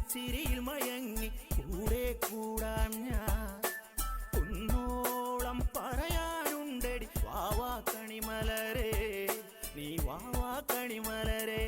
ചിരിയിൽ മയങ്ങി കൂടെ കൂടാൻ ഞാൻ കുന്നോളം പറയാനുണ്ടടി വാവാ കണിമലരേ നീ വാവാ കണിമലരേ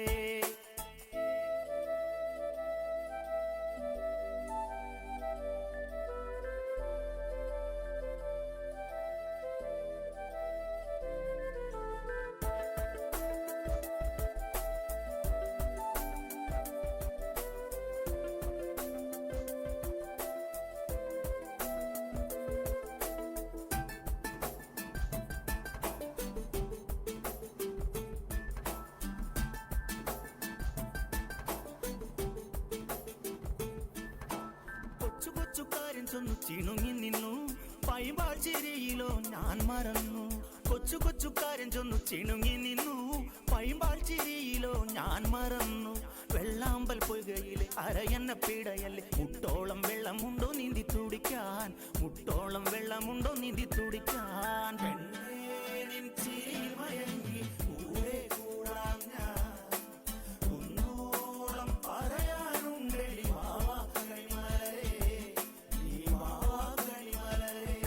കൊച്ചുകാരൻ ചൊന്നു ചിണുങ്ങി നിന്നു പൈമ്പാൾ ചിരിയിലോ ഞാൻ മറന്നു കൊച്ചുകാരൻ ചൊന്നു ചിണുങ്ങി നിന്നു പൈമ്പാൾ ചിരിയിലോ ഞാൻ മറന്നു വെള്ളാമ്പൽ പൊയ്കയിലെ അരയെന്ന പീടയല്ലേ മുട്ടോളം വെള്ളമുണ്ടോ നീന്തി തുടിക്കാൻ മുട്ടോളം വെള്ളമുണ്ടോ നീന്തി തുടിക്കാൻ പെണ്ണേ ചിരിയിൽ മയങ്ങി കൂടെ കൂടാൻ ഞാൻ കുന്നോളം പറയാനുണ്ടടി വാവാ കണിമലരേ നീ വാവാ കണിമലരേ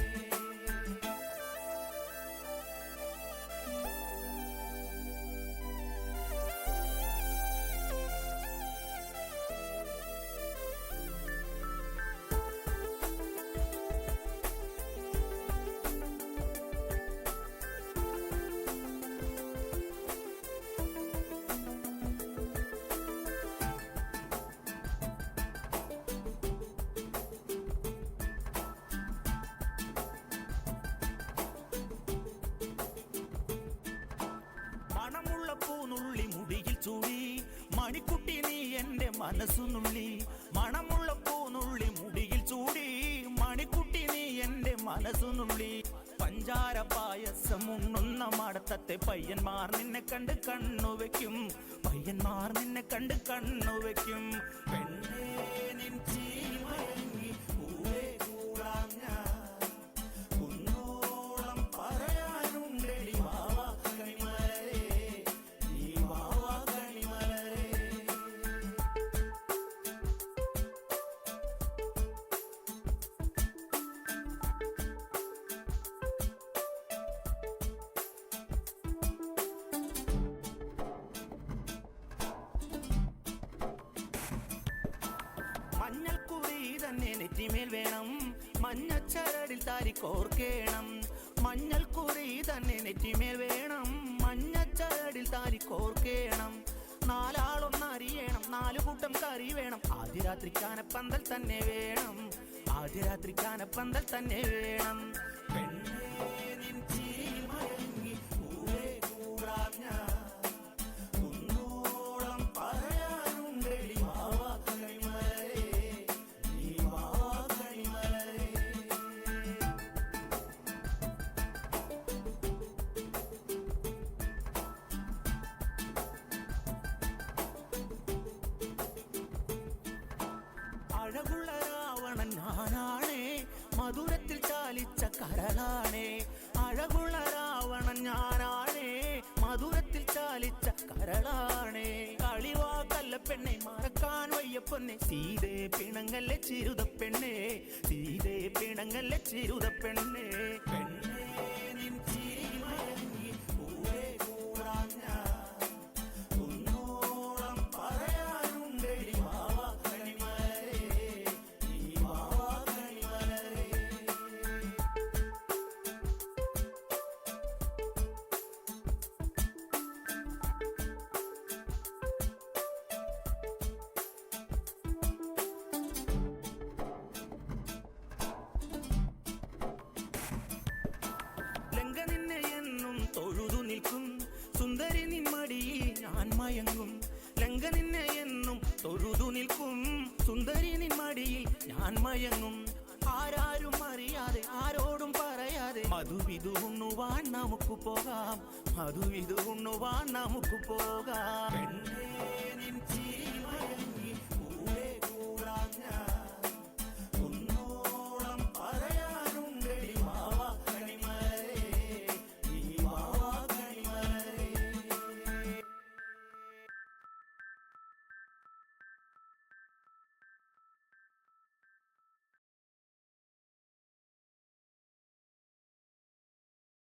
മണമുള്ള പൂനുള്ളി മുടിയിൽ ചൂടി മണിക്കുട്ടി നീ എന്റെ മനസ്സുനുള്ളി മണമുള്ള പൂനുള്ളി മുടിയിൽ ചൂടി മണിക്കുട്ടി നീ എന്റെ മനസ്സുനുള്ളി പഞ്ചാര പായസം ഉണ്ണുന്ന മടത്തത്തെ പയ്യന്മാർ നിന്നെ കണ്ട് കണ്ണുവെക്കും പയ്യന്മാർ നിന്നെ കണ്ട് കണ്ണുവെക്കും പെണ്ണേ നിൻ ചിരിയിൽ മയങ്ങി കൂടെ കൂടാൻ ഞാൻ കുന്നോളം പറയാനുണ്ടടി വാവാ കണിമലരേ നീ വാവാ കണിമലരേ മഞ്ഞൾക്കുറി തന്നെ നെറ്റിമേൽ വേണം മഞ്ഞച്ചരടിൽ താരി കോർക്കേണം മഞ്ഞൾക്കുറി തന്നെ നെറ്റിമേൽ വേണം മഞ്ഞച്ചരടിൽ താരി കോർക്കേണം നാലാളൊന്നറിയണം നാലു കൂട്ടം കറി വേണം ആദ്യ രാത്രി കാനപ്പന്തൽ തന്നെ വേണം ആദ്യ രാത്രി കാനപ്പന്തൽ തന്നെ വേണം പെണ്ണേ നിൻ ചിരിയിൽ മയങ്ങി കൂടെ കൂടാൻ ഞാൻ കുന്നോളം പറയാനുണ്ടടി വാവാ കണിമലരേ നീ വാവാ കണിമലരേ അഴകുള്ള രാവണൻ ഞാനാണേ മധുരത്തിൽ ചാലിച്ച കരളാണേ അഴകുള്ള രാവണൻ ഞാനാണേ മധുരത്തിൽ ചാലിച്ച കരളാണേ കളിവാക്കല്ല പെണ്ണെ മറക്കാൻ വയ്യ പൊന്നെ സീതേ പിണങ്ങല്ലേ ചിരുത പെണ്ണേ സീതേ പിണങ്ങല്ലേ ചിരുത പെണ്ണേ പെണ്ണേ നിൻ ചിരിയിൽ മയങ്ങി കൂടെ കൂടാൻ ഞാൻ കുന്നോളം പറയാനുണ്ടടി വാവാ കണിമലരേ നീ വാവാ കണിമലരേ ലങ്ക നിന്നെ എന്നും തൊഴുതു നിൽക്കും സുന്ദരി നിൻ മടിയിൽ ഞാൻ മയങ്ങും ലങ്ക നിന്നെ എന്നും തൊഴുതു നിൽക്കും സുന്ദരി നിൻ മടിയിൽ ഞാൻ മയങ്ങും ആരാരും അറിയാതെ ആരോടും പറയാതെ മധുവിധു ഉണ്ണുവാൻ നമുക്ക് പോകാം മധുവിധു ഉണ്ണുവാൻ നമുക്ക് പോകാം പെണ്ണേ നിൻ ചിരിയിൽ മയങ്ങി